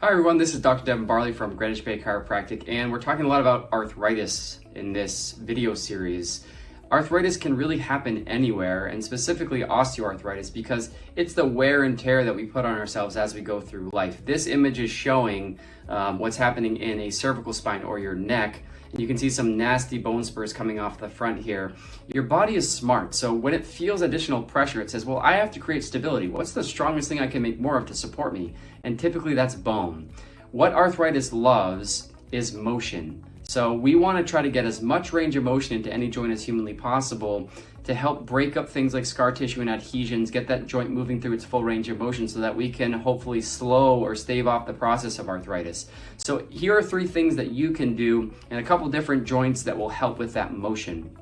Hi everyone, this is Dr. Devin Barley from Greenwich Chiropractic, and we're talking a lot about arthritis in this video series. Arthritis can really happen anywhere, and specifically osteoarthritis, because it's the wear and tear that we put on ourselves as we go through life. This image is showing what's happening in a cervical spine or your neck. And you can see some nasty bone spurs coming off the front here. Your body is smart, so when it feels additional pressure, it says, well, I have to create stability. What's the strongest thing I can make more of to support me? And typically that's bone. What arthritis loves is motion. So we want to try to get as much range of motion into any joint as humanly possible to help break up things like scar tissue and adhesions, get that joint moving through its full range of motion so that we can hopefully slow or stave off the process of arthritis. So here are 3 things that you can do and a couple different joints that will help with that motion.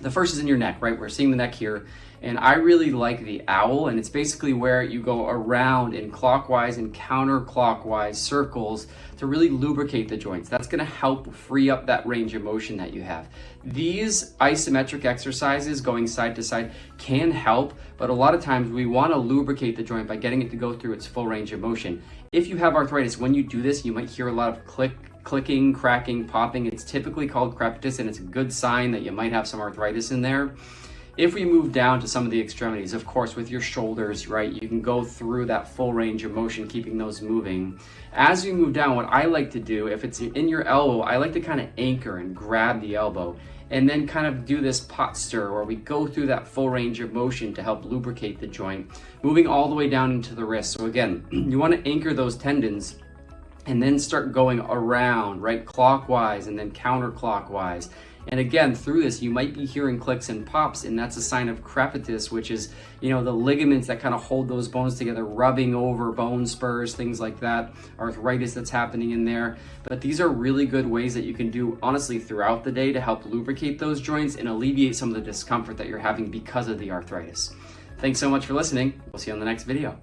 The first is in your neck, right? We're seeing the neck here. And I really like the owl, and it's basically where you go around in clockwise and counterclockwise circles to really lubricate the joints. That's gonna help free up that range of motion that you have. These isometric exercises going side to side can help, but a lot of times we wanna lubricate the joint by getting it to go through its full range of motion. If you have arthritis, when you do this, you might hear a lot of clicking, cracking, popping. It's typically called crepitus, and it's a good sign that you might have some arthritis in there. If we move down to some of the extremities, of course, with your shoulders, right, you can go through that full range of motion, keeping those moving. As we move down, what I like to do, if it's in your elbow, I like to kind of anchor and grab the elbow and then kind of do this pot stir where we go through that full range of motion to help lubricate the joint, moving all the way down into the wrist. So again, you want to anchor those tendons and then start going around, right, clockwise and then counterclockwise. And again, through this, you might be hearing clicks and pops, and that's a sign of crepitus, which is, the ligaments that kind of hold those bones together, rubbing over bone spurs, things like that, arthritis that's happening in there. But these are really good ways that you can do, honestly, throughout the day to help lubricate those joints and alleviate some of the discomfort that you're having because of the arthritis. Thanks so much for listening. We'll see you on the next video.